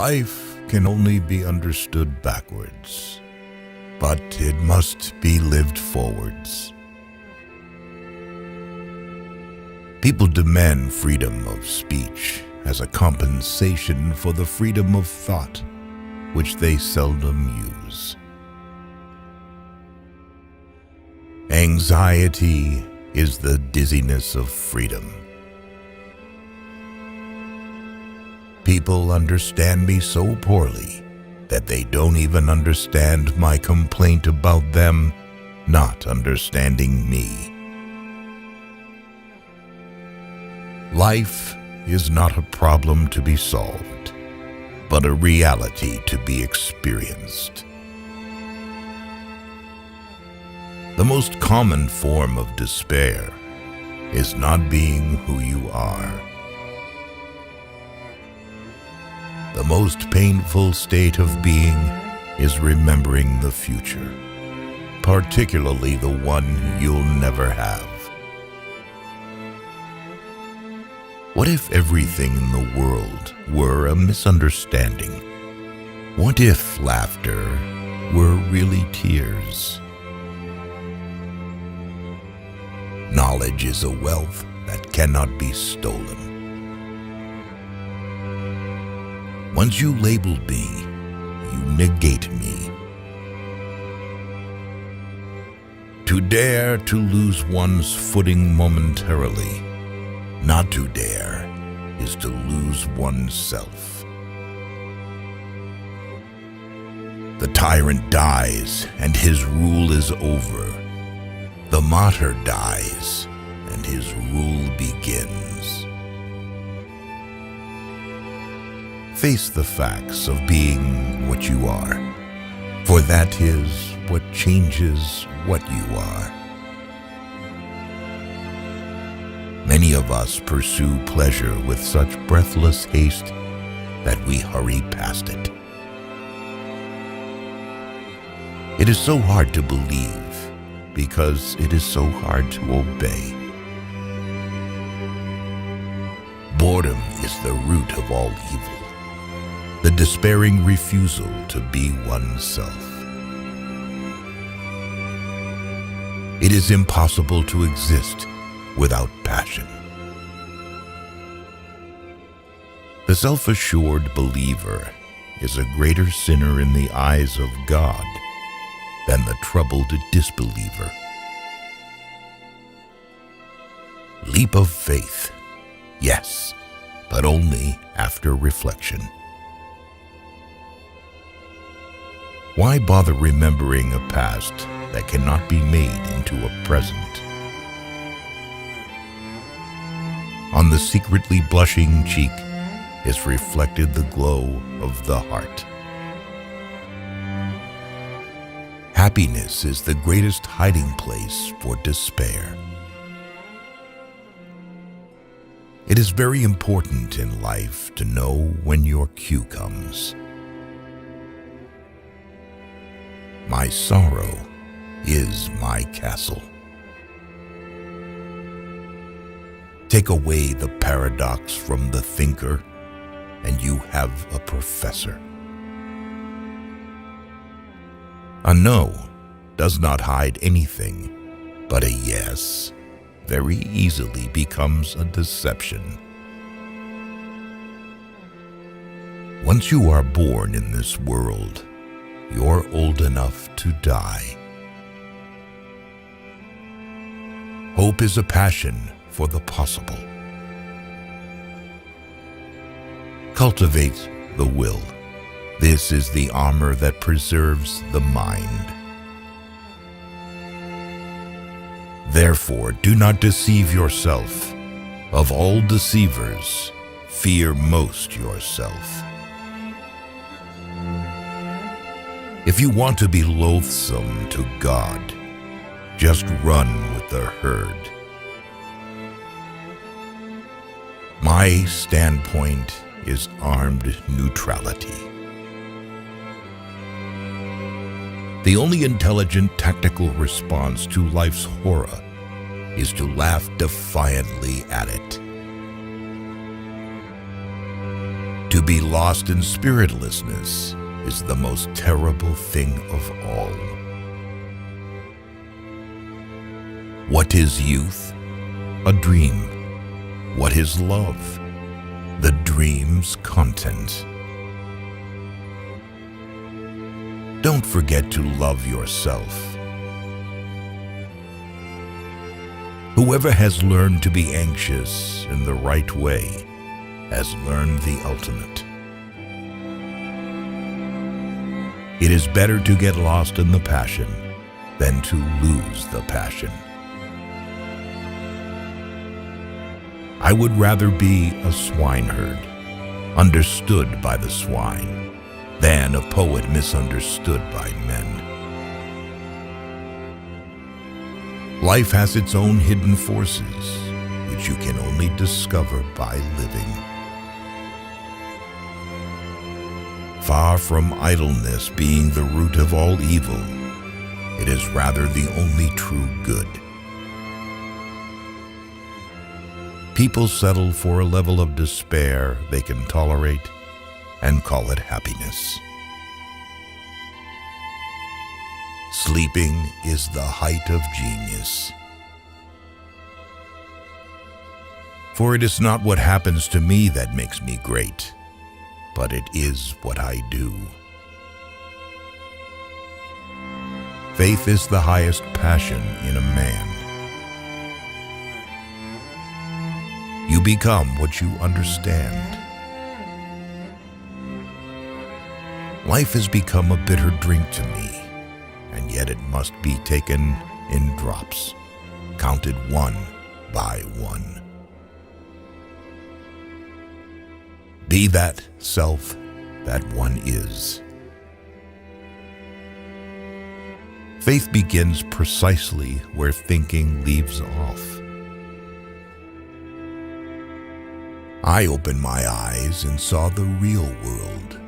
Life can only be understood backwards, but it must be lived forwards. People demand freedom of speech as a compensation for the freedom of thought, which they seldom use. Anxiety is the dizziness of freedom. People understand me so poorly that they don't even understand my complaint about them not understanding me. Life is not a problem to be solved, but a reality to be experienced. The most common form of despair is not being who you are. The most painful state of being is remembering the future, particularly the one you'll never have. What if everything in the world were a misunderstanding? What if laughter were really tears? Knowledge is a wealth that cannot be stolen. Once you label me, you negate me. To dare to lose one's footing momentarily, not to dare, is to lose oneself. The tyrant dies and his rule is over. The martyr dies and his rule begins. Face the facts of being what you are, for that is what changes what you are. Many of us pursue pleasure with such breathless haste that we hurry past it. It is so hard to believe because it is so hard to obey. Boredom is the root of all evil, the despairing refusal to be oneself. It is impossible to exist without passion. The self-assured believer is a greater sinner in the eyes of God than the troubled disbeliever. Leap of faith, yes, but only after reflection. Why bother remembering a past that cannot be made into a present? On the secretly blushing cheek is reflected the glow of the heart. Happiness is the greatest hiding place for despair. It is very important in life to know when your cue comes. My sorrow is my castle. Take away the paradox from the thinker, and you have a professor. A no does not hide anything, but a yes very easily becomes a deception. Once you are born in this world, you're old enough to die. Hope is a passion for the possible. Cultivate the will. This is the armor that preserves the mind. Therefore, do not deceive yourself. Of all deceivers, fear most yourself. If you want to be loathsome to God, just run with the herd. My standpoint is armed neutrality. The only intelligent tactical response to life's horror is to laugh defiantly at it. To be lost in spiritlessness is the most terrible thing of all. What is youth? A dream. What is love? The dream's content. Don't forget to love yourself. Whoever has learned to be anxious in the right way has learned the ultimate. It is better to get lost in the passion than to lose the passion. I would rather be a swineherd, understood by the swine, than a poet misunderstood by men. Life has its own hidden forces, which you can only discover by living. Far from idleness being the root of all evil, it is rather the only true good. People settle for a level of despair they can tolerate and call it happiness. Sleeping is the height of genius. For it is not what happens to me that makes me great, but it is what I do. Faith is the highest passion in a man. You become what you understand. Life has become a bitter drink to me, and yet it must be taken in drops, counted one by one. Be that self that one is. Faith begins precisely where thinking leaves off. I opened my eyes and saw the real world,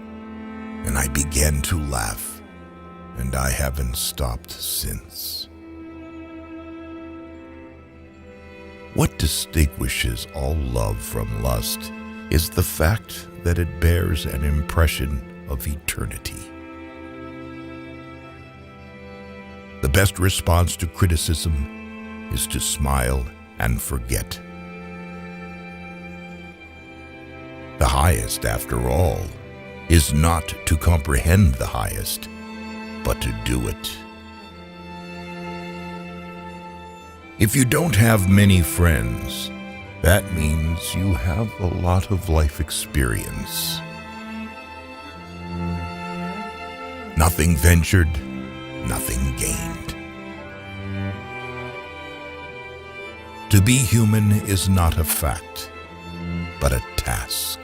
and I began to laugh, and I haven't stopped since. What distinguishes all love from lust is the fact that it bears an impression of eternity. The best response to criticism is to smile and forget. The highest, after all, is not to comprehend the highest, but to do it. If you don't have many friends, that means you have a lot of life experience. Nothing ventured, nothing gained. To be human is not a fact, but a task.